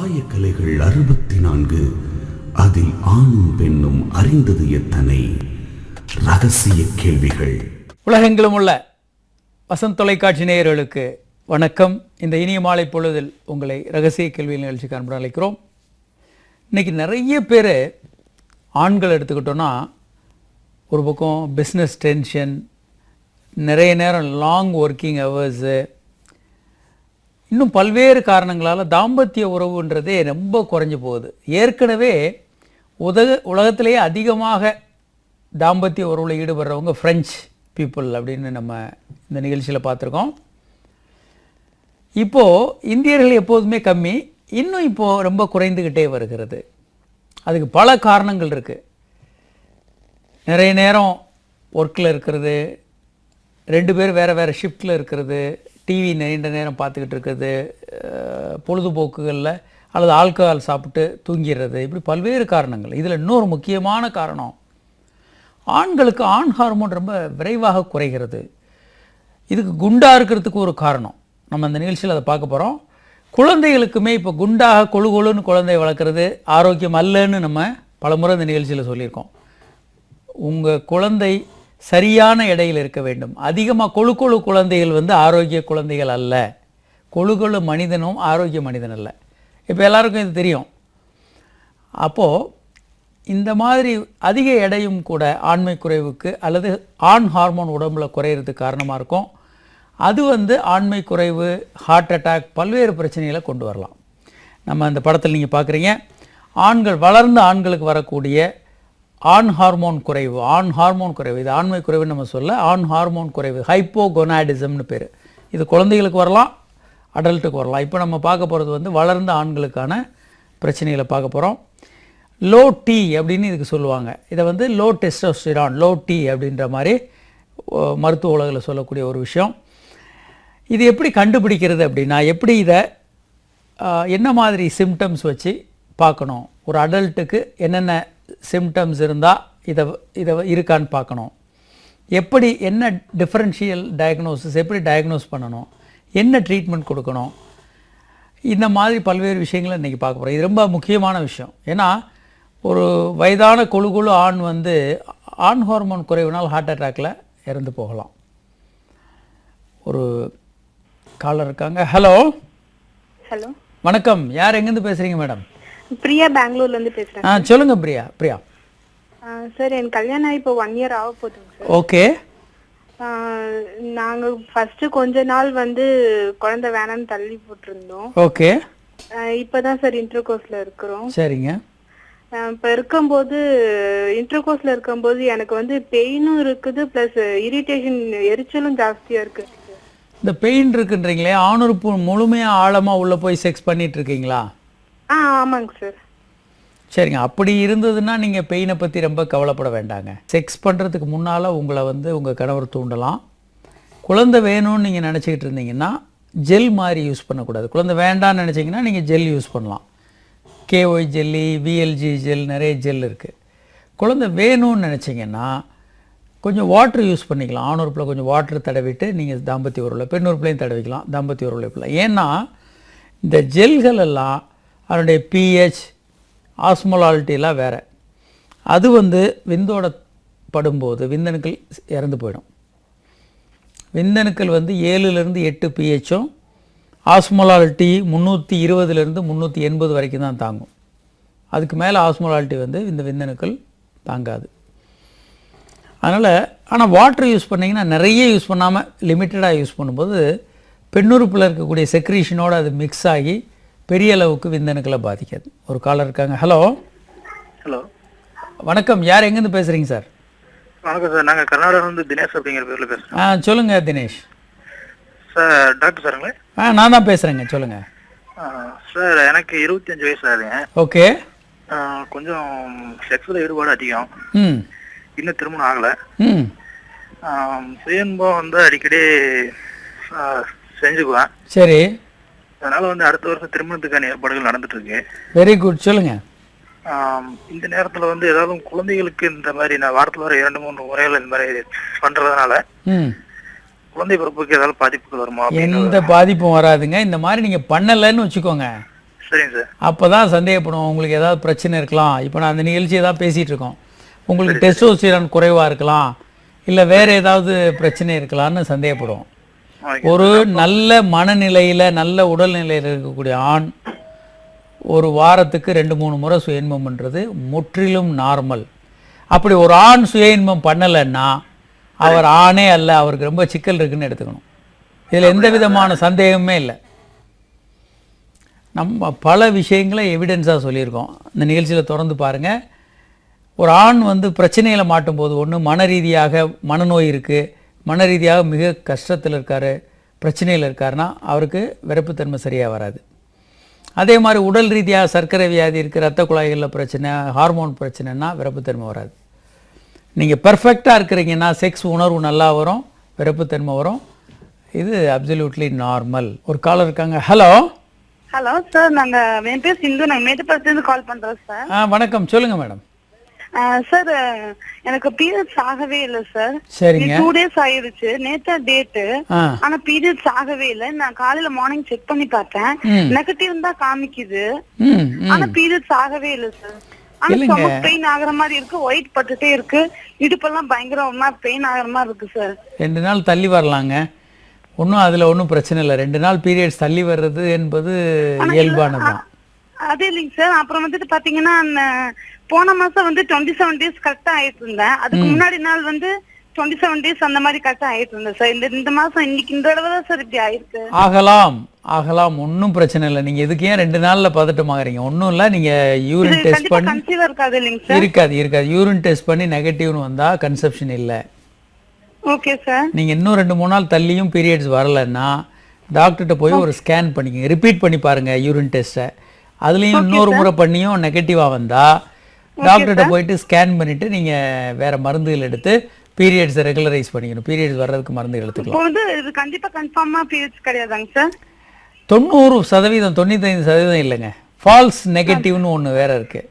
ஆயக்கலைகள் 64 அதில் ஆணும் பெண்ணும் அறிந்தது எத்தனை ரகசிய கேள்விகள். உலகெங்கிலும் உள்ள வசந்த் தொலைக்காட்சி நேயர்களுக்கு வணக்கம். இந்த இனிய மாலை பொழுதில் உங்களை ரகசிய கேள்வி நிகழ்ச்சிக்கு அன்புடன் அழைக்கிறோம். இன்றைக்கி நிறைய பேர் ஆண்கள் எடுத்துக்கிட்டோன்னா ஒரு பக்கம் பிஸ்னஸ் டென்ஷன், நிறைய நேரம் லாங் ஒர்க்கிங் ஹவர்ஸு, இன்னும் பல்வேறு காரணங்களால் தாம்பத்திய உறவுன்றதே ரொம்ப குறைஞ்சி போகுது. ஏற்கனவே உலகத்திலேயே அதிகமாக தாம்பத்திய உறவில் ஈடுபடுறவங்க ஃப்ரெஞ்ச் பீப்புள் அப்படின்னு நம்ம இந்த நிகழ்ச்சியில் பார்த்துருக்கோம். இப்போது இந்தியர்கள் எப்போதுமே கம்மி, இன்னும் இப்போது ரொம்ப குறைந்துக்கிட்டே வருகிறது. அதுக்கு பல காரணங்கள் இருக்குது. நிறைய நேரம் ஒர்க்கில் இருக்கிறது, ரெண்டு பேர் வேறு வேறு ஷிஃப்டில் இருக்கிறது, டிவி நீண்ட நேரம் பார்த்துக்கிட்டு இருக்கிறது, பொழுதுபோக்குகளில் அல்லது ஆல்கஹால் சாப்பிட்டு தூங்கிடுறது, இப்படி பல்வேறு காரணங்கள். இதில் இன்னொரு முக்கியமான காரணம், ஆண்களுக்கு ஆண் ஹார்மோன் ரொம்ப விரைவாக குறைகிறது. இதுக்கு குண்டாக இருக்கிறதுக்கு ஒரு காரணம். நம்ம அந்த நிகழ்ச்சியில் அதை பார்க்க போகிறோம். குழந்தைகளுக்குமே இப்போ குண்டாக கொழு கொழுன்னு குழந்தைய வளர்க்குறது ஆரோக்கியம் அல்லன்னு நம்ம பலமுறை இந்த நிகழ்ச்சியில் சொல்லியிருக்கோம். உங்கள் குழந்தை சரியான எடையில் இருக்க வேண்டும். அதிகமாக கொழு கொழு குழந்தைகள் ஆரோக்கிய குழந்தைகள் அல்ல. கொழு கொழு மனிதனும் ஆரோக்கிய மனிதன் அல்ல. இப்போ எல்லாருக்கும் இது தெரியும். அப்போது இந்த மாதிரி அதிக எடையும் கூட ஆண்மை குறைவுக்கு அல்லது ஆண் ஹார்மோன் உடம்புல குறையிறதுக்கு காரணமாக இருக்கும். அது ஆண்மை குறைவு, ஹார்ட் அட்டாக், பல்வேறு பிரச்சனைகளை கொண்டு வரலாம். நம்ம அந்த படத்தில் நீங்கள் பார்க்குறீங்க, ஆண்கள் வளர்ந்த ஆண்களுக்கு வரக்கூடிய ஆண் ஹார்மோன் குறைவு. இது ஆண்மை குறைவுன்னு நம்ம சொல்ல, ஆண் ஹார்மோன் குறைவு, ஹைப்போகொனாடிசம்னு பேர். இது குழந்தைகளுக்கு வரலாம், அடல்ட்டுக்கு வரலாம். இப்போ நம்ம பார்க்க போகிறது வளர்ந்த ஆண்களுக்கான பிரச்சனைகளை பார்க்க போகிறோம். லோ டி அப்படின்னு இதுக்கு சொல்லுவாங்க. இதை லோ டெஸ்டோஸ்டிரான், லோ டி அப்படின்ற மாதிரி மருத்துவ உலகில் சொல்லக்கூடிய ஒரு விஷயம். இது எப்படி கண்டுபிடிக்கிறது அப்படின்னா, எப்படி இதை என்ன மாதிரி சிம்டம்ஸ் வச்சு பார்க்கணும், ஒரு அடல்ட்டுக்கு என்னென்ன சிம்டம்ஸ் இருந்தால் இதை இருக்கான்னு பார்க்கணும், எப்படி என்ன டிஃபரன்ஷியல் டயக்னோசிஸ், எப்படி டயக்னோஸ் பண்ணணும், என்ன ட்ரீட்மெண்ட் கொடுக்கணும், இந்த மாதிரி பல்வேறு விஷயங்களை இன்றைக்கி பார்க்க போகிறோம். இது ரொம்ப முக்கியமான விஷயம். ஏன்னா ஒரு வயதான கொழு ஆண் ஆண் ஹார்மோன் குறைவுனால் ஹார்ட் அட்டாக்கில் இறந்து போகலாம். ஒரு காலர் இருக்காங்க. ஹலோ வணக்கம். யார் எங்கேருந்து பேசுகிறீங்க மேடம்? பிரியா, பெங்களூர்ல இருந்து பேசுறேன். சொல்லுங்க பிரியா. சார், எனக்கு கல்யாணம் ஆகி இப்போ 1 year ஆக போகுதுங்க சார். ஓகே. நாங்க ஃபர்ஸ்ட் கொஞ்ச நாள் குழந்தை வேணாம்னு தள்ளி போட்டிருந்தோம். ஓகே. இப்பதான் சார் இன்டர்கோர்ஸ்ல இருக்கிறோம். சரிங்க. இப்ப இன்டர்கோர்ஸ்ல இருக்கும்போது எனக்கு பெயினும் இருக்குது, பிளஸ் இரிட்டேஷன், எரிச்சலும் ஜாஸ்தியா இருக்கு. இந்த பெயின் இருக்குன்றீங்களே, ஆணுறுப்பு முழுமையா ஆழமா உள்ள போய் செக்ஸ் பண்ணிட்டு இருக்கீங்களா? ஆமாங்க சார். சரிங்க. அப்படி இருந்ததுன்னா நீங்கள் பெயினை பற்றி ரொம்ப கவலைப்பட வேண்டாங்க. செக்ஸ் பண்ணுறதுக்கு முன்னால் உங்களை உங்கள் கணவர் தூண்டலாம். குழந்தை வேணும்னு நீங்கள் நினச்சிக்கிட்டு இருந்தீங்கன்னா ஜெல் மாதிரி யூஸ் பண்ணக்கூடாது. குழந்தை வேண்டான்னு நினச்சிங்கன்னா நீங்கள் ஜெல் யூஸ் பண்ணலாம். கேஒய் ஜெல்லி, விஎல்ஜி ஜெல், நிறைய ஜெல் இருக்குது. குழந்தை வேணும்னு நினச்சிங்கன்னா கொஞ்சம் வாட்ரு யூஸ் பண்ணிக்கலாம். ஆணுறுப்பில் கொஞ்சம் வாட்ரு தடவிட்டு நீங்கள் தாம்பத்திய உறவில், பெண்ணுறுப்புலையும் தடவிக்கலாம் தாம்பத்திய உறவில் இப்போலாம். ஏன்னா இந்த ஜெல்கள் எல்லாம் அதனுடைய பிஹெச், ஆஸ்மோலாலிட்டிலாம் வேறு. அது விந்தோட படும்போது விந்தணுக்கள் இறந்து போயிடும். விந்தணுக்கள் 7லேருந்து 8 பிஹெச்சும், ஆஸ்மோலாலிட்டி 320லேருந்து 380 வரைக்கும் தான் தாங்கும். அதுக்கு மேலே ஆஸ்மோலாலிட்டி இந்த விந்தணுக்கள் தாங்காது. ஆனால் வாட்டர் யூஸ் பண்ணிங்கன்னா, நிறைய யூஸ் பண்ணாமல் லிமிட்டடாக யூஸ் பண்ணும்போது பெண்ணுறுப்பில் இருக்கக்கூடிய செக்ரீஷனோடு அது மிக்ஸ் ஆகி பெரிய அளவுக்கு விந்தணுக்களை பாதிக்காது. ஒரு காலர் இருக்காங்க. ஹலோ வணக்கம். யார் எங்கேருந்து பேசுகிறீங்க சார்? வணக்கம் சார், நாங்கள் கர்நாடகாவிலிருந்து தினேஷ் அப்படிங்கிற பேரில் பேசுகிறோம். சொல்லுங்கள் தினேஷ். Sir, doctor சாருங்களே? நான் தான் பேசுகிறேங்க, சொல்லுங்கள். சார், எனக்கு 25 வயசு ஆகுதுங்க. ஓகே. கொஞ்சம் செக்ஸில் ஈடுபாடு அதிகம். இன்னும் திருமணம் ஆகலை. சுயன்பம் அடிக்கடி செஞ்சுக்குவேன். சரி. அதனால அடுத்த வருஷம் திருமணத்துக்கான ஏற்பாடுகள் நடந்துட்டு இருக்கு. வெரி குட், சொல்லுங்க. இந்த நேரத்துல ஏதாவது குழந்தைகளுக்கு இந்த மாதிரி நான் வாரத்துல வர 2-3 முறைகள் இந்த மாதிரி பண்றதுனால குழந்தை பிறப்புக்கு ஏதாவது பாதிப்புகள் வருமா? எந்த பாதிப்பும் வராதுங்க. இந்த மாதிரி நீங்க பண்ணலன்னு வச்சுக்கோங்க, சரிங்க சார். அப்போ தான் சந்தேகப்படுவோம் உங்களுக்கு ஏதாவது பிரச்சனை இருக்கலாம். இப்போ நான் அந்த நிகழ்ச்சியை தான் பேசிகிட்டு இருக்கோம், உங்களுக்கு டெஸ்டோஸ்டிரான் குறைவாக இருக்கலாம், இல்லை வேறு ஏதாவது பிரச்சனை இருக்கலாம்னு சந்தேகப்படுவோம். ஒரு நல்ல மனநிலையில் நல்ல உடல்நிலையில் இருக்கக்கூடிய ஆண் ஒரு வாரத்துக்கு 2-3 முறை சுய இன்பம் பண்ணுறது முற்றிலும் நார்மல். அப்படி ஒரு ஆண் சுய இன்பம் பண்ணலைன்னா அவர் ஆணே அல்ல, அவருக்கு ரொம்ப சிக்கல் இருக்குன்னு எடுத்துக்கணும். இதில் எந்த விதமான சந்தேகமே இல்லை. நம்ம பல விஷயங்களை எவிடன்ஸாக சொல்லியிருக்கோம், இந்த நிகழ்ச்சியில் திறந்து பாருங்கள். ஒரு ஆண் பிரச்சனையில் மாட்டும்போது, ஒன்று மன ரீதியாக மனநோய் இருக்குது, மன ரீதியாக மிக கஷ்டத்தில் இருக்கார், பிரச்சனையில் இருக்காருன்னா அவருக்கு விரைப்புத்தன்மை சரியாக வராது. அதே மாதிரி உடல் ரீதியாக சர்க்கரை வியாதி இருக்குது, ரத்த குழாய்களில் பிரச்சனை, ஹார்மோன் பிரச்சனைனா விரைப்புத்தன்மை வராது. நீங்கள் பெர்ஃபெக்டாக இருக்கிறீங்கன்னா செக்ஸ் உணர்வு நல்லா வரும், விரைப்புத்தன்மை வரும். இது அப்சல்யூட்லி நார்மல். ஒரு காலர் இருக்காங்க. ஹலோ ஹலோ சார், என் பேர் சிந்து, நாங்கள் மேட்டுப்பாளையத்துலேருந்து கால் பண்ணுறோம் சார். வணக்கம், சொல்லுங்கள் மேடம். சார், எனக்கு பீரியட்ஸ் ஆகவே இல்லை சார். சரிங்க. 2 days ஆயிருச்சு, நேத்தா டேட்டு. ஆனா பீரியட்ஸ் ஆகவே இல்லை. நான் காலையில மார்னிங் செக் பண்ணி பார்த்தேன், நெகட்டிவ் தான் காமிக்குது. ஆனா பீரியட்ஸ் ஆகவே இல்லை சார். ஆனா ஸ்டொமக் பெயின் ஆகுற மாதிரி இருக்கு, ஒயிட் பட்டுட்டே இருக்கு, இடுப்பெல்லாம் பயங்கரமா பெயின் ஆகுற மாதிரி இருக்கு சார். 2 நாள் தள்ளி வரலாங்க, அதில் ஒன்றும் பிரச்சனை இல்லை. 2 நாள் பீரியட்ஸ் தள்ளி வர்றது என்பது இயல்பானதுதான். அது இல்லைங்க சார். அப்புறம் பாத்தீங்கன்னா போன மாசம் 27 days கரெக்டா ஆயிட்டு இருந்தேன். அதுக்கு முன்னாடி நாள் 27 days அந்த மாதிரி கரெக்டா ஆயிட்டு இருந்தேன் சார். இந்த மாசம் இன்னைக்கு இந்த தடவை தான் சார் இப்படி ஆயிருக்கு. ஆகலாம், ஒன்றும் பிரச்சனை இல்லை. நீங்க எதுக்கு ஏன் 2 நாள்ல பதட்டமாகறீங்க? ஒன்றும் இல்லை, நீங்க யூரின் டெஸ்ட் பண்ணி கன்சீவ் இருக்காது இல்லைங்க சார்? இருக்காது. யூரின் டெஸ்ட் பண்ணி நெகட்டிவ்னு வந்தா கன்செப்ஷன் இல்லை. Okay sir. நீங்க இன்னும் 2-3 நாள் தள்ளியும் பீரியட்ஸ் வரலைன்னா டாக்டர்கிட்ட போய் ஒரு ஸ்கேன் பண்ணிக்கங்க, ரிப்பீட் பண்ணி பாருங்க யூரின் டெஸ்ட்டை. அதுலேயும் இன்னொரு முறை பண்ணியும் நெகட்டிவாக வந்தால் டாக்டர்கிட்ட போயிட்டு ஸ்கேன் பண்ணிவிட்டு நீங்கள் வேறு மருந்துகள் எடுத்து பீரியட்ஸை ரெகுலரைஸ் பண்ணிக்கணும். பீரியட்ஸ் வர்றதுக்கு மருந்து எடுத்துக்கலாம். இது கண்டிப்பாக கன்ஃபார்மாக பீரியட்ஸ் கிடையாதாங்க சார்? 90%, 95% இல்லைங்க. ஃபால்ஸ் நெகட்டிவ்னு ஒன்று வேறு இருக்குது.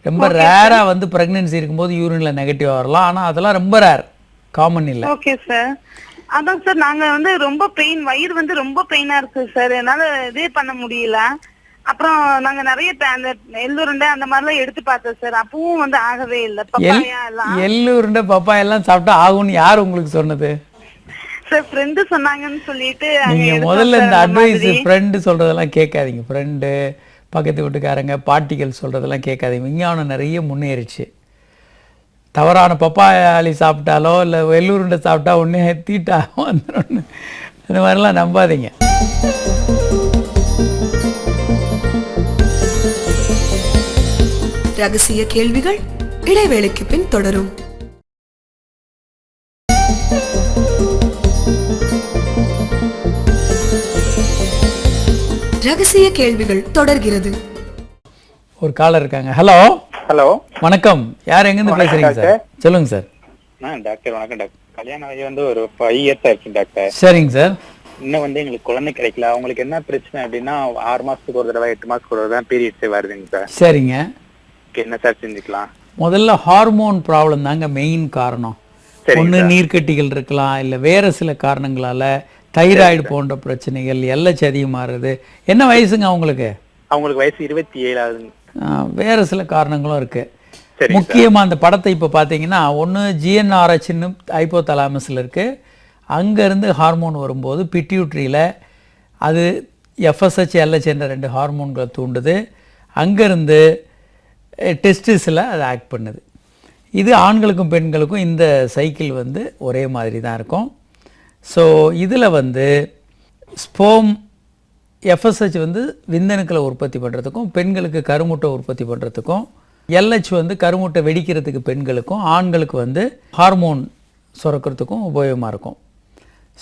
ரொம்ப ரேராக ப்ரெக்னென்சி இருக்கும்போது யூரினில் நெகட்டிவாக வரலாம், ஆனால் அதெல்லாம் ரொம்ப ரேர், காமன் இல்லை. Okay sir. அதான் சார், நாங்கள் ரொம்ப பெயின், வயிறு ரொம்ப பெயினாக இருக்குது சார், என்னால் இதே பண்ண முடியல. அப்புறம் நாங்க நிறைய அந்த எள்ளுருண்டை அந்த மாதிரிலாம் எடுத்து பார்த்தோம் சார், அப்பவும் ஆகவே இல்லை. பப்பாயா எல்லாம், எள்ளுருண்டை பப்பாயா எல்லாம் சாப்பிட்டா ஆகும்னு யார் உங்களுக்கு சொன்னது சார்? ஃப்ரெண்டு சொன்னாங்கன்னு சொல்லிட்டு. நீங்க முதல்ல இந்த அட்வைஸ் ஃப்ரெண்டு சொல்றதெல்லாம் கேட்காதீங்க. ஃப்ரெண்டு, பக்கத்து வீட்டுக்காரங்க, பாட்டிகள் சொல்றதெல்லாம் கேட்காதீங்க. விஞ்ஞானம் நிறைய முன்னேறிச்சு. தவறான பப்பாயாளி சாப்பிட்டாலோ இல்லை எள்ளுருண்டை சாப்பிட்டா ஒன்னே தீட்டா வந்துடும், இந்த மாதிரிலாம் நம்பாதீங்க. ரகசிய கேள்விகள் இடைவேளைக்கு பின் தொடரும். ரகசிய கேள்விகள் தொடர்கிறது. ஒரு காலர் இருக்காங்க. ஹலோ வணக்கம், யார் எங்கிருந்து பேசுறீங்க சார்? சொல்லுங்க சார். டாக்டர் வணக்கம் டாக்டர். கல்யாணம் ஆகி ஒரு 5 years ஆயிடுச்சு டாக்டர். சரிங்க சார். இன்னும் எங்களுக்கு குழந்தை கிடைக்கல. அவங்களுக்கு என்ன பிரச்சனை அப்படின்னா 6 மாசத்துக்கு ஒரு தடவை 8 மாசத்துக்கு ஒரு தடவை தான் பீரியட்ஸே வருதுங்க சார். சரிங்க. என்ன சார் செஞ்சுக்கலாம்? முதல்ல ஹார்மோன் ப்ராப்ளம் தாங்க மெயின் காரணம். ஒன்று நீர்க்கட்டிகள் இருக்கலாம், இல்லை வேறு சில காரணங்களால தைராய்டு போன்ற பிரச்சனைகள், எல்ஹெச் அதிகமாகுது. என்ன வயசுங்க அவங்களுக்கு? அவங்களுக்கு வயசு 27 ஆகுதுங்க. வேறு சில காரணங்களும் இருக்குது. முக்கியமாக அந்த படத்தை இப்போ பார்த்தீங்கன்னா, ஒன்று ஜிஎன்ஆர்ஹெச்னு ஹைப்போதலாமஸில் இருக்குது, அங்கேருந்து ஹார்மோன் வரும்போது பிட்யூட்ரியில் அது எஃப்எஸ்ஹெச், எல்ஹெச் என்ற 2 ஹார்மோன்களை தூண்டுது. அங்கேருந்து டெஸ்டிஸில் அது ஆக்ட் பண்ணுது. இது ஆண்களுக்கும் பெண்களுக்கும் இந்த சைக்கிள் ஒரே மாதிரி தான் இருக்கும். ஸோ இதில் ஸ்போம் எஃப்எஸ்ஹெச் விந்தணுக்களை உற்பத்தி பண்ணுறதுக்கும் பெண்களுக்கு கருமுட்டை உற்பத்தி பண்ணுறதுக்கும், எல்ஹெச் கருமுட்டை வெடிக்கிறதுக்கு பெண்களுக்கும், ஆண்களுக்கு ஹார்மோன் சுரக்கிறதுக்கும் உபயோகமாக இருக்கும்.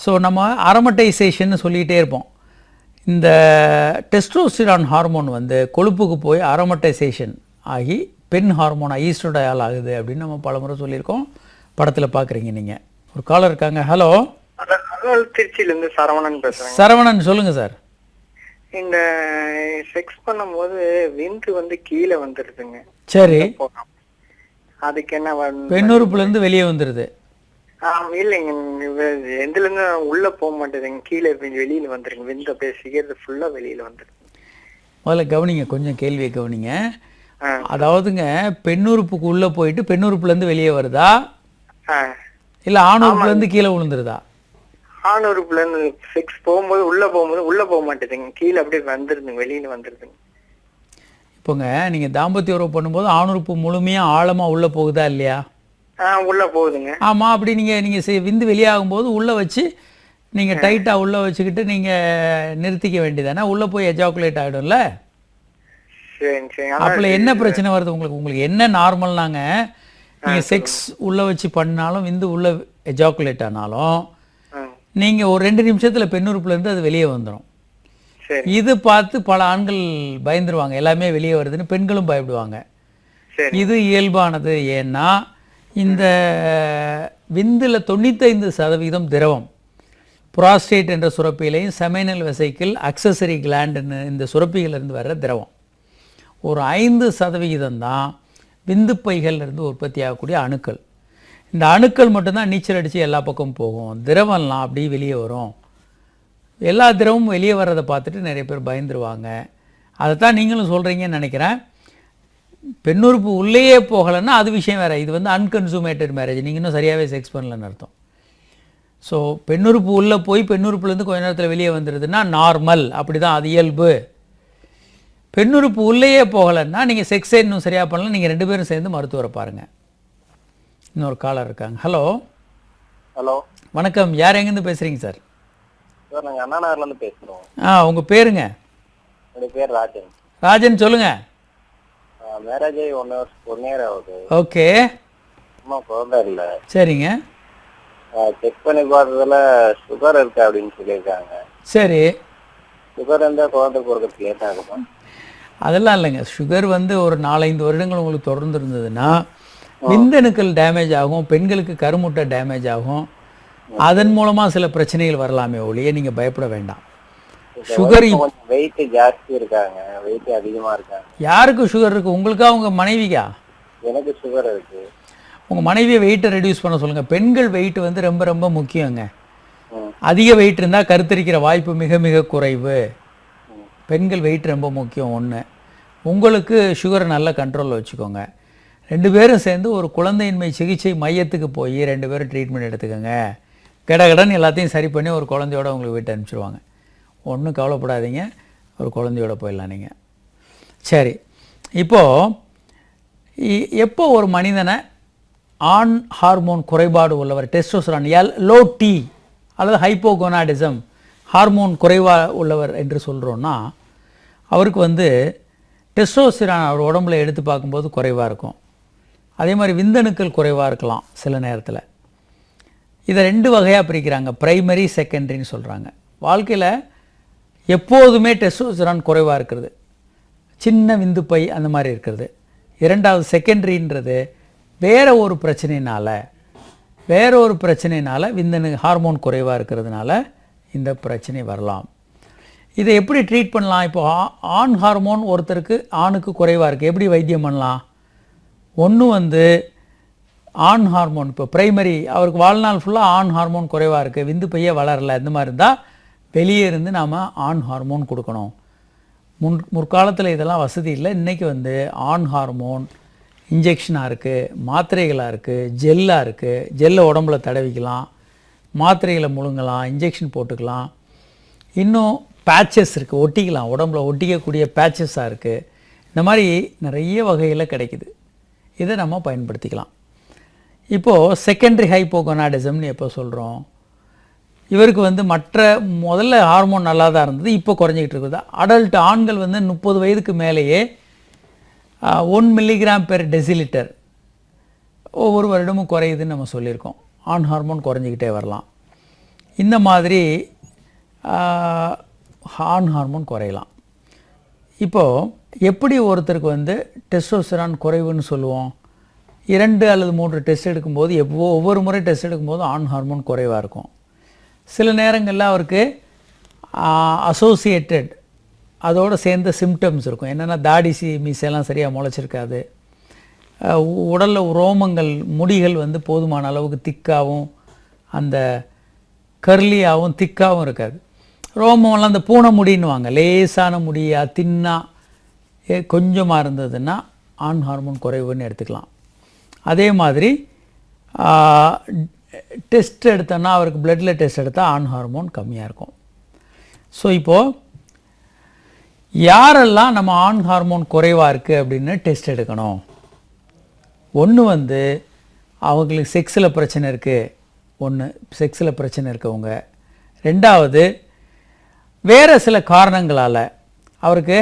ஸோ நம்ம அரோமடைசேஷன் சொல்லிகிட்டே இருப்போம். இந்த டெஸ்டோஸ்டிரான் ஹார்மோன் கொழுப்புக்கு போய் அரோமடைசேஷன் ஆகி பெண் ஹார்மோன் ஈஸ்ட்ரோடயால் ஆகுது அப்படின்னு நம்ம பலமுறை சொல்லியிருக்கோம். படத்தில் பார்க்குறீங்க நீங்கள். ஒரு காலர் இருக்காங்க. ஹலோ. திருச்சியிலேருந்து சரவணன் பேசுகிறேன். சரவணன் சொல்லுங்கள் சார். இந்த செக்ஸ் பண்ணும்போது விந்து கீழே வந்துடுதுங்க. சரி. அதுக்கு என்ன பெண்ணுறுப்புலேருந்து வெளியே வந்துடுது? இல்லைங்க, எதுலேருந்து உள்ள போக மாட்டேதுங்க, கீழே வெளியில வந்துருங்க. விந்து அப்படியே சிகரெட் ஃபுல்லா வெளியில வந்துடுது. முதல்ல கவனிங்க, கொஞ்சம் கேள்வியை கவனிங்க. அதாவதுங்க பெண்ணுறுப்புக்கு உள்ளே போயிட்டு பெண்ணுறுப்புலேருந்து வெளியே வருதா, இல்லை ஆணுறுப்புலேருந்து கீழே விழுந்துருதா? ஆணுறுப்புல இருந்து செக்ஸ் போகும்போது உள்ள போக மாட்டேதுங்க, கீழே அப்படியே வந்துருதுங்க, வெளியில வந்துருதுங்க. இப்போங்க நீங்கள் தாம்பத்திய உறவு பண்ணும்போது ஆணுறுப்பு முழுமையாக ஆழமாக உள்ளே போகுதா இல்லையா? உள்ள போகுதுங்க. ஆமாம். அப்படி நீங்கள் விந்து வெளியாகும்போது உள்ளே வச்சு நீங்கள் டைட்டாக உள்ளே வச்சுக்கிட்டு நீங்கள் நிறுத்திக்க வேண்டியதானே, உள்ளே போய் எஜாக்குலேட் ஆகிடும்ல. சரி சரி. அப்போ என்ன பிரச்சனை வருது உங்களுக்கு என்ன நார்மல்னாங்க, நீங்கள் செக்ஸ் உள்ளே வச்சு பண்ணாலும் விந்து உள்ளே எஜாக்குலேட் ஆனாலும் நீங்கள் ஒரு 2 நிமிஷத்தில் பெண்ணுறுப்புலேருந்து அது வெளியே வந்துடும். இது பார்த்து பல ஆண்கள் பயந்துருவாங்க, எல்லாமே வெளியே வருதுன்னு. பெண்களும் பயப்படுவாங்க. இது இயல்பானது. ஏன்னா இந்த விந்தில் 95% திரவம். புராஸ்டேட் என்ற சுரப்பியிலையும் செமைனல் வெசைக்கிள், அக்சசரி கிளாண்டுன்னு இந்த சுரப்பிகளிலிருந்து வர்ற திரவம். ஒரு 5% தான் விந்து பைகள்லேருந்து உற்பத்தி ஆகக்கூடிய அணுக்கள். இந்த அணுக்கள் மட்டும்தான் நீச்சல் அடித்து எல்லா பக்கமும் போகும். திரவம்லாம் அப்படியே வெளியே வரும். எல்லா திரவமும் வெளியே வர்றதை பார்த்துட்டு நிறைய பேர் பயந்துருவாங்க. அதைத்தான் நீங்களும் சொல்கிறீங்கன்னு நினைக்கிறேன். பெண்ணுறுப்பு உள்ளேயே போகலைன்னா அது விஷயம் வேறு. இது வந்து அன்கன்சூமேட்டட் மேரேஜ், நீங்கள் இன்னும் சரியாகவே செக்ஸ் பண்ணலன்னு அர்த்தம். ஸோ பெண்ணுறுப்பு உள்ளே போய் பெண்ணுறுப்புலேருந்து கொஞ்ச நேரத்தில் வெளியே வந்துடுதுன்னா நார்மல், அப்படி தான், அது இயல்பு. பெண்ணுறுப்பு உள்ளேயே போகலைன்னா நீங்கள் செக்ஸே இன்னும் சரியாக பண்ணலாம், நீங்கள் 2 பேரும் சேர்ந்து மருத்துவரை பாருங்கள். இன்னொரு காலர் இருக்காங்க. ஹலோ. ஹலோ, வணக்கம். யார் எங்கேருந்து பேசுகிறீங்க சார்? சார் நாங்கள் அண்ணா நகர்லேருந்து பேசுகிறோம். உங்கள் பேருங்க? என்னுடைய பேர் ராஜன். ராஜன், சொல்லுங்கள். மேரேஜ் ஆகி 1 இயர் ஆகுது. ஓகே. அம்மா குழந்தை இல்லை. சரிங்க. செக் பண்ணி பார்த்ததுல சுகர் இருக்கு அப்படின்னு சொல்லியிருக்காங்க. சரி. சுகர் இருந்தால் குழந்தை பிறகு லேட் ஆகுமா? அதெல்லாம் இல்லைங்க. சுகர் வந்து ஒரு 4-5 வருடங்கள் உங்களுக்கு தொடர்ந்து இருந்ததுன்னா விந்தணுக்கள் டேமேஜ் ஆகும், பெண்களுக்கு கருமுட்டை டேமேஜ் ஆகும். அதன் மூலமாக சில பிரச்சனைகள் வரலாமே ஒழிய நீங்கள் பயப்பட வேண்டாம். சுகர் வெயிட் ஜாஸ்தி இருக்காங்க, வெயிட் அதிகமாக இருக்காங்க. யாருக்கு சுகர் இருக்குது? உங்களுக்கா உங்கள் மனைவிக்கா? எனக்கு சுகர் இருக்கு. உங்கள் மனைவியை வெயிட்டை ரெடியூஸ் பண்ண சொல்லுங்கள். பெண்கள் வெயிட் வந்து ரொம்ப ரொம்ப முக்கியங்க. அதிக வெயிட் இருந்தால் கருத்தரிக்கிற வாய்ப்பு மிக மிக குறைவு. பெண்கள் வெயிட் ரொம்ப முக்கியம். ஒன்று, உங்களுக்கு சுகரை நல்ல கண்ட்ரோலில் வச்சுக்கோங்க. 2 பேரும் சேர்ந்து ஒரு குழந்தையின்மை சிகிச்சை மையத்துக்கு போய் 2 பேரும் ட்ரீட்மெண்ட் எடுத்துக்கோங்க. கடகடன்னு எல்லாத்தையும் சரி பண்ணி ஒரு குழந்தையோட உங்களுக்கு வீட்டை அனுப்பிச்சிடுவாங்க. ஒன்றும் கவலைப்படாதீங்க, ஒரு குழந்தையோட போயிடலாம் நீங்கள். சரி. இப்போது எப்போ ஒரு மனிதனை ஆண் ஹார்மோன் குறைபாடு உள்ளவர், டெஸ்டோஸ்டெரான் லோ டி அல்லது ஹைப்போகோனாடிசம் ஹார்மோன் குறைவாக உள்ளவர் என்று சொல்கிறோன்னா, அவருக்கு வந்து டெஸ்டோஸ்டெரான் அவர் உடம்புல எடுத்து பார்க்கும்போது குறைவாக இருக்கும். அதே மாதிரி விந்தணுக்கள் குறைவாக இருக்கலாம் சில நேரத்தில். இதை 2 வகையாக பிரிக்கிறாங்க, பிரைமரி செகண்டரின்னு சொல்கிறாங்க. வாழ்க்கையில் எப்போதுமே டெஸ்டோஸ்டெரான் குறைவாக இருக்கிறது, சின்ன விந்துப்பை அந்த மாதிரி இருக்கிறது. 2வது செகண்டரின்றது வேறு ஒரு பிரச்சனைனால விந்தணு ஹார்மோன் குறைவாக இருக்கிறதுனால இந்த பிரச்சனை வரலாம். இதை எப்படி ட்ரீட் பண்ணலாம்? இப்போ ஆண் ஹார்மோன் ஒருத்தருக்கு ஆணுக்கு குறைவாக இருக்குது, எப்படி வைத்தியம் பண்ணலாம்? ஒன்று வந்து ஆண் ஹார்மோன், இப்போ பிரைமரி, அவருக்கு வாழ்நாள் ஃபுல்லாக ஆண் ஹார்மோன் குறைவாக இருக்குது, விந்து பையே வளரலை, இந்த மாதிரி இருந்தால் வெளியே இருந்து நாம் ஆண் ஹார்மோன் கொடுக்கணும். முற்காலத்தில் இதெல்லாம் வசதி இல்லை. இன்றைக்கி வந்து ஆண் ஹார்மோன் இன்ஜெக்ஷனாக இருக்குது, மாத்திரைகளாக இருக்குது, ஜெல்லாக இருக்குது. ஜெல்லை உடம்புல தடவிக்கலாம், மாத்திரைகளை முழுங்கலாம், இன்ஜெக்ஷன் போட்டுக்கலாம். இன்னும் பேச்சஸ் இருக்குது, ஒட்டிக்கலாம், உடம்புல ஒட்டிக்கக்கூடிய பேச்சஸாக இருக்குது. இந்த மாதிரி நிறைய வகையில் கிடைக்குது. இதை நம்ம பயன்படுத்திக்கலாம். இப்போது செகண்டரி ஹைப்போகோனாடிசம்னு எப்போ சொல்கிறோம்? இவருக்கு வந்து முதல்ல ஹார்மோன் நல்லா தான் இருந்தது, இப்போ குறைஞ்சிக்கிட்டு இருக்குது. அடல்ட் ஆண்கள் வந்து 30 வயதுக்கு மேலேயே 1 mg/dL ஒவ்வொரு வருடமும் குறையுதுன்னு நம்ம சொல்லியிருக்கோம். ஆண் ஹார்மோன் குறைஞ்சிக்கிட்டே வரலாம். இந்த மாதிரி ஆண் ஹார்மோன் குறையலாம். இப்போது எப்படி ஒருத்தருக்கு வந்து டெஸ்டோஸ்டெரான் குறைவுன்னு சொல்லுவோம்? 2 அல்லது 3 டெஸ்ட் எடுக்கும்போது ஒவ்வொரு முறை டெஸ்ட் எடுக்கும்போது ஆண் ஹார்மோன் குறைவாக இருக்கும். சில நேரங்களில் அவருக்கு அசோசியேட்டட் அதோடு சேர்ந்த சிம்டம்ஸ் இருக்கும். என்னென்னா தாடி மீசெல்லாம் சரியாக முளைச்சிருக்காது, உடலில் ரோமங்கள் முடிகள் வந்து போதுமான அளவுக்கு திக்காகவும் அந்த கர்லியாகவும் திக்காகவும் இருக்காது. ரோமம்லாம் அந்த பூனை முடின்னுவாங்க, லேசான முடியாக தின்னா கொஞ்சமாக இருந்ததுன்னா ஆண் ஹார்மோன் குறைவுன்னு எடுத்துக்கலாம். அதே மாதிரி டெஸ்ட் எடுத்தோன்னா அவருக்கு பிளட்டில் டெஸ்ட் எடுத்தால் ஆண் ஹார்மோன் கம்மியாக இருக்கும். ஸோ இப்போது யாரெல்லாம் நம்ம ஆண் ஹார்மோன் குறைவாக இருக்குது அப்படின்னு டெஸ்ட் எடுக்கணும். ஒன்று வந்து அவங்களுக்கு செக்ஸில் பிரச்சனை இருக்குது, ஒன்று செக்ஸில் பிரச்சனை இருக்கவங்க. ரெண்டாவது வேறு சில காரணங்களால் அவருக்கு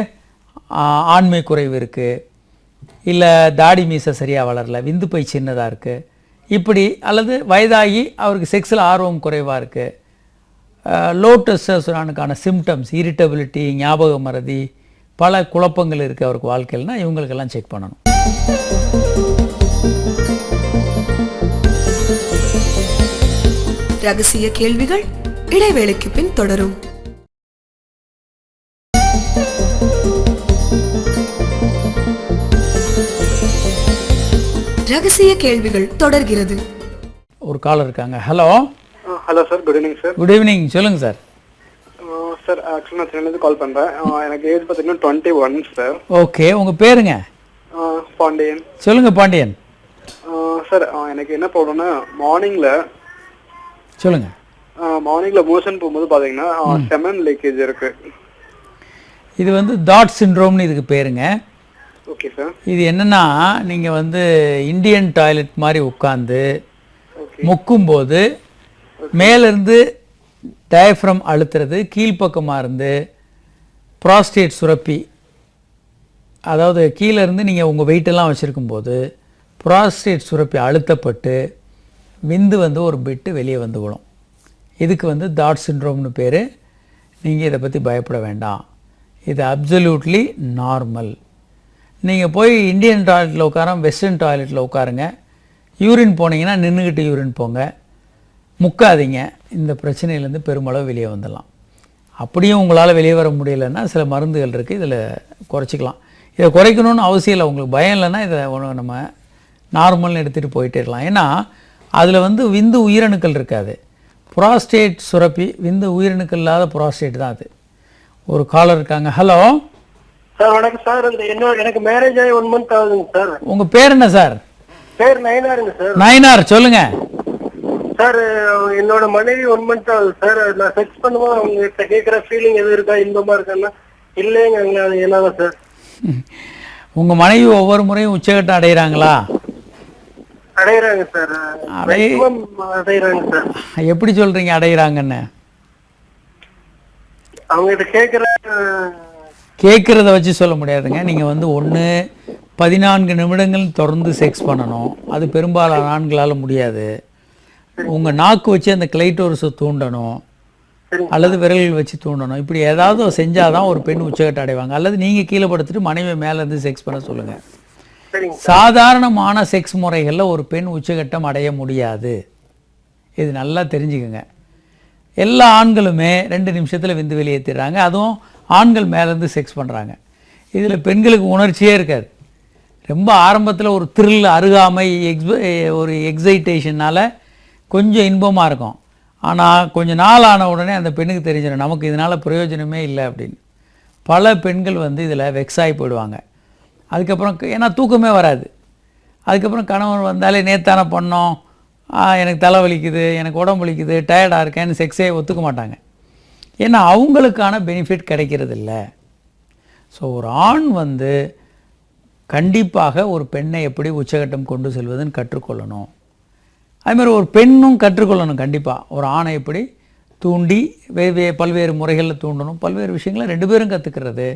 ஆண்மை குறைவு இருக்குது, இல்லை தாடி மீசை சரியாக வளரல, விந்து பை சின்னதாக இருக்குது, இப்படி அல்லது வயதாகி அவருக்கு செக்ஸில் ஆர்வம் குறைவாக இருக்குது, லோ டெஸ்டோஸ்டெரானுக்கான சிம்டம்ஸ் இரிட்டபிலிட்டி, ஞாபக மறதி, பல குழப்பங்கள் இருக்குது அவருக்கு வாழ்க்கையில்னா இவங்களுக்கெல்லாம் செக் பண்ணணும். ரகசிய கேள்விகள் இடைவேளைக்கு பின் தொடரும். ரகசிய கேள்விகள் தொடர்கிறது. ஒரு காலர் இருக்காங்க. Hello. Hello sir, good evening sir. Good evening, சொல்லுங்க சார். சார் ஆக்சுவலாக நான் சென்னையிலேருந்து கால் பண்ணுறேன். எனக்கு ஏஜ் பார்த்தீங்கன்னா 21 சார். ஓகே, உங்கள் பேருங்க? பாண்டியன். சொல்லுங்க பாண்டியன். சார் எனக்கு என்ன ப்ராப்ளம்னா மார்னிங்கில் மோஷன் போகும்போது பார்த்தீங்கன்னா செமன் லீக்கேஜ் இருக்கு. இது வந்து டாட் சிண்ட்ரோம்னு இதுக்கு பேருங்க. Okay sir. இது என்னன்னா நீங்கள் வந்து இந்தியன் டாய்லெட் மாதிரி உட்காந்து முக்கும்போது மேலேருந்து டயஃப்ரம் அழுத்துறது, கீழ்ப்பக்கமாக இருந்து ப்ராஸ்டேட் சுரப்பி, அதாவது கீழேருந்து நீங்கள் உங்கள் வெயிட்டெல்லாம் வச்சுருக்கும்போது ப்ராஸ்டேட் சுரப்பி அழுத்தப்பட்டு விந்து வந்து ஒரு பிட்டு வெளியே வந்து விடும். இதுக்கு வந்து டாட் சிண்ட்ரோம்னு பேர். நீங்கள் இதை பற்றி பயப்பட வேண்டாம், இது அப்சல்யூட்லி நார்மல். நீங்கள் போய் இந்தியன் டாய்லெட்டில் உட்காரம், வெஸ்டர்ன் டாய்லெட்டில் உட்காருங்க. யூரின் போனீங்கன்னா நின்றுக்கிட்டு யூரின் போங்க, முக்காதீங்க. இந்த பிரச்சனையிலேருந்து பெருமளவு வெளியே வந்துடலாம். அப்படியும் உங்களால் வெளியே வர முடியலைன்னா சில மருந்துகள் இருக்குது, இதில் குறைச்சிக்கலாம். இதை குறைக்கணும்னு அவசியம் இல்லை. உங்களுக்கு பயம் இல்லைன்னா இதை நம்ம நார்மல்னு எடுத்துகிட்டு போயிட்டே இருக்கலாம். ஏன்னா அதில் வந்து விந்து உயிரணுக்கள் இருக்காது, ப்ராஸ்டேட் சுரப்பி. விந்து உயிரணுக்கள் இல்லாத ப்ராஸ்டேட் தான் அது. ஒரு காலர் இருக்காங்க. Hello sir. வணக்கம் சார். எனக்கு மேரேஜ் ஆகி 1 month ஆகுதுங்க சார். உங்கள் பேர் என்ன சார்? பேர் நயனாருங்க சார். நயனார், சொல்லுங்க சார். என்னோட மனைவி 1 month ஆகுது சார். நான் செக்ஸ் பண்ணும்போது அவங்க கேட்குற ஃபீலிங் எதுவும் இருக்கா, இன்பமா இருக்கான்னா இல்லைங்க. அது என்னவா சார்? உங்கள் மனைவி ஒவ்வொரு முறையும் உச்சகட்டம் அடைகிறாங்களா? அடையிறாங்க சார். அடையிறாங்க சார். எப்படி சொல்கிறீங்க அடைகிறாங்கன்னு? அவங்ககிட்ட கேட்குறத வச்சு சொல்ல முடியாதுங்க. நீங்கள் வந்து 14 நிமிடங்கள் தொடர்ந்து செக்ஸ் பண்ணணும். அது பெரும்பாலான ஆண்களால் முடியாது. உங்கள் நாக்கு வச்சு அந்த கிளைட்டோரஸை தூண்டணும், அல்லது விரல்கள் வச்சு தூண்டணும். இப்படி ஏதாவது செஞ்சால் தான் ஒரு பெண் உச்சகட்டம் அடைவாங்க. அல்லது நீங்கள் கீழே படுத்துட்டு மனைவி மேலேருந்து செக்ஸ் பண்ண சொல்லுங்கள். சாதாரணமான செக்ஸ் முறைகளில் ஒரு பெண் உச்சகட்டம் அடைய முடியாது. இது நல்லா தெரிஞ்சுக்கோங்க. எல்லா ஆண்களுமே 2 நிமிஷத்தில் விந்து வெளியேற்றிடுறாங்க. அதுவும் ஆண்கள் மேலேருந்து செக்ஸ் பண்ணுறாங்க. இதில் பெண்களுக்கு உணர்ச்சியே இருக்காது. ரொம்ப ஆரம்பத்தில் ஒரு த்ரில், அருகாமை, ஒரு எக்ஸைட்டேஷனால் கொஞ்சம் இன்பமாக இருக்கும். ஆனால் கொஞ்சம் நாள் ஆன உடனே அந்த பெண்ணுக்கு தெரிஞ்சிடும் நமக்கு இதனால் பிரயோஜனமே இல்லை அப்படின்னு. பல பெண்கள் வந்து இதில் வெக்ஸாகி போயிடுவாங்க. அதுக்கப்புறம் ஏன்னா தூக்கமே வராது. அதுக்கப்புறம் கணவன் வந்தாலே நேத்தானே பண்ணோம், எனக்கு தலை வலிக்குது, எனக்கு உடம்பு வலிக்குது, டயர்டாக இருக்கேன்னு செக்ஸே ஒத்துக்க மாட்டாங்க. ஏன்னா அவங்களுக்கான பெனிஃபிட் கிடைக்கிறது இல்லை. ஸோ ஒரு ஆண் வந்து கண்டிப்பாக ஒரு பெண்ணை எப்படி உச்சகட்டம் கொண்டு செல்வதுன்னு கற்றுக்கொள்ளணும். அதுமாதிரி ஒரு பெண்ணும் கற்றுக்கொள்ளணும். கண்டிப்பாக ஒரு ஆணை எப்படி தூண்டி பல்வேறு முறைகளில் தூண்டணும், பல்வேறு விஷயங்களை 2 பேரும் கற்றுக்கிறது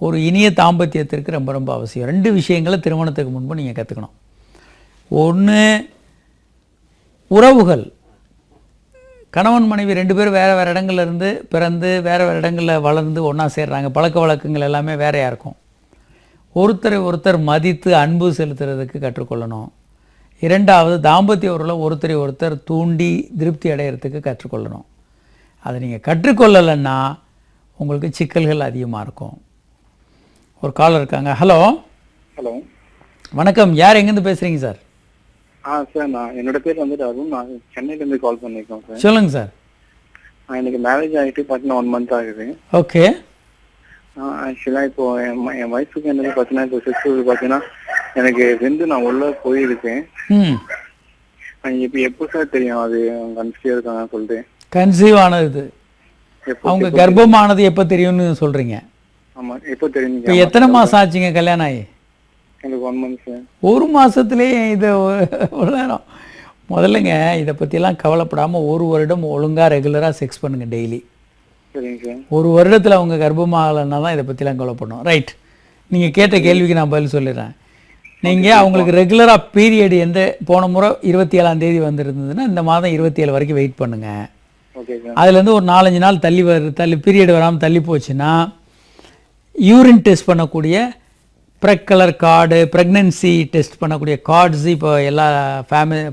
ஒரு இனிய தாம்பத்தியத்திற்கு ரொம்ப ரொம்ப அவசியம். 2 விஷயங்களை திருமணத்துக்கு முன்பு நீங்கள் கற்றுக்கணும். ஒன்று, உறவுகள். கணவன் மனைவி 2 பேரும் வேறு வேறு இடங்கள்ல இருந்து பிறந்து வேறு வேறு இடங்களில் வளர்ந்து ஒன்றா சேர்றாங்க. பழக்க வழக்கங்கள் எல்லாமே வேறையாக இருக்கும். ஒருத்தரை ஒருத்தர் மதித்து அன்பு செலுத்துறதுக்கு கற்றுக்கொள்ளணும். 2வது, தாம்பத்திய உறவில் ஒருத்தரை ஒருத்தர் தூண்டி திருப்தி அடைகிறதுக்கு கற்றுக்கொள்ளணும். அதை நீங்கள் கற்றுக்கொள்ளலைன்னா உங்களுக்கு சிக்கல்கள் அதிகமாக இருக்கும். ஒரு காலர் இருக்காங்க. ஹலோ. ஹலோ, வணக்கம். யார் எங்கேருந்து பேசுகிறீங்க சார்? சார் நான் என்னோட பேர் வந்துட்டு அருண். நான் சென்னையிலேருந்து கால் பண்ணியிருக்கோம் சார். சொல்லுங்கள் சார். எனக்கு மேரேஜ் ஆகிட்டு பார்த்தீங்கன்னா 1 month ஆகுது. ஓகே. ஆக்சுவலா இப்போ என் வயசுக்கு என்னது பாத்தீங்கன்னா இப்போ செக்ஸ் பாத்தீங்கன்னா எனக்கு வெந்து நான் உள்ள போயிருக்கேன். ம் இப்ப எப்போ சார் தெரியும் அது கன்சியா இருக்காங்கன்னு சொல்லிட்டு? கன்சீவ் ஆனது அவங்க கர்ப்பமானது எப்போ தெரியும்னு சொல்கிறீங்க? ஆமா, எப்போ தெரியும்? இப்போ எத்தனை மாதம் ஆச்சுங்க கல்யாணம் ஆகி? எனக்கு 1 month சார். ஒரு மாதத்துலேயே இதை நேரம் முதல்லங்க இதை பற்றிலாம் கவலைப்படாமல் 1 வருடம் ஒழுங்காக ரெகுலராக செக்ஸ் பண்ணுங்கள் டெய்லி. சரிங்க சார். 1 வருடத்தில் அவங்க கர்ப்பமாகலைன்னா தான் இதை பற்றிலாம் கவலைப்படணும். ரைட், நீங்கள் கேட்ட கேள்விக்கு நான் பதில் சொல்லிடுறேன். நீங்கள் அவங்களுக்கு ரெகுலராக பீரியட் போன முறை 27ஆம் தேதி வந்துருந்ததுன்னா இந்த மாதம் 27 வரைக்கும் வெயிட் பண்ணுங்கள். Okay sir. அதுலேருந்து ஒரு 4-5 நாள் தள்ளி பீரியட் வராமல் தள்ளி போச்சுன்னா யூரின் டெஸ்ட் பண்ணக்கூடிய ப்ரெக் கலர் கார்டு, ப்ரெக்னென்சி டெஸ்ட் பண்ணக்கூடிய கார்ட்ஸு இப்போ எல்லா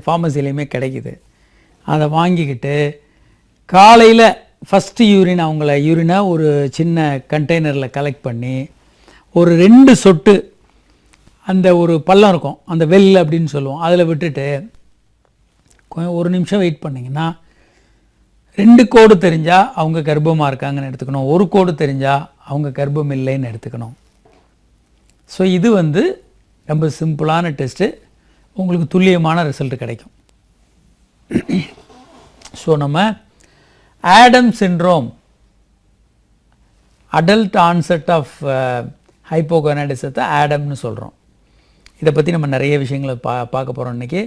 ஃபார்மசிலையுமே கிடைக்குது. அதை வாங்கிக்கிட்டு காலையில் ஃபஸ்ட்டு யூரினை ஒரு சின்ன கண்டெய்னரில் கலெக்ட் பண்ணி ஒரு 2 சொட்டு அந்த ஒரு பள்ளம் இருக்கும், அந்த வெல் அப்படின்னு சொல்லுவோம், அதில் விட்டுட்டு கொஞ்சம் 1 நிமிஷம் வெயிட் பண்ணிங்கன்னா 2 கோடு தெரிஞ்சால் அவங்க கர்ப்பமாக இருக்காங்கன்னு எடுத்துக்கணும், 1 கோடு தெரிஞ்சால் அவங்க கர்ப்பம் இல்லைன்னு எடுத்துக்கணும். ஸோ இது ரொம்ப சிம்பிளான டெஸ்ட்டு, உங்களுக்கு துல்லியமான ரிசல்ட் கிடைக்கும். ஸோ நம்ம ADAM syndrome, adult onset of ஹைப்போகோனாடிசத்தை ஆடம்னு சொல்கிறோம். இதை பற்றி நம்ம நிறைய விஷயங்களை பார்க்க போகிறோம் இன்றைக்கி.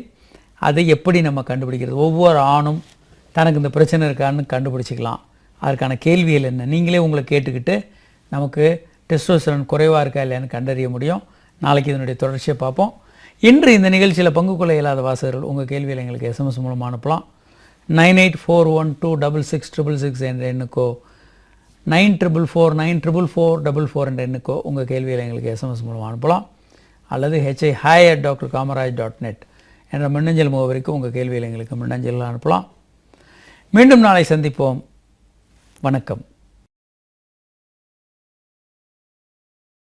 அதை எப்படி நம்ம கண்டுபிடிக்கிறது, ஒவ்வொரு ஆணும் தனக்கு இந்த பிரச்சனை இருக்கான்னு கண்டுபிடிச்சிக்கலாம். அதற்கான கேள்விகள் என்ன, நீங்களே உங்களை கேட்டுக்கிட்டு நமக்கு டெஸ்டோஸ்டெரான் குறைவாக இருக்கா இல்லையான்னு கண்டறிய முடியும். நாளைக்கு இதனுடைய தொடர்ச்சியை பார்ப்போம். இன்று இந்த நிகழ்ச்சியில் பங்கு கொள்ள இயலாத வாசகர்கள் உங்கள் கேள்வியில் எங்களுக்கு SMS மூலமாக அனுப்பலாம். 9841266666 என்ற எண்ணுக்கோ 94494444 என்ற எண்ணுக்கோ உங்கள் கேள்வியில் எங்களுக்கு SMS மூலமாக அனுப்பலாம். அல்லது hi@drkamaraj.net என்ற மின்னஞ்சல் முகவரிக்கு உங்கள் கேள்வியில் எங்களுக்கு மின்னஞ்சல் அனுப்பலாம். மீண்டும் நாளை சந்திப்போம். வணக்கம்.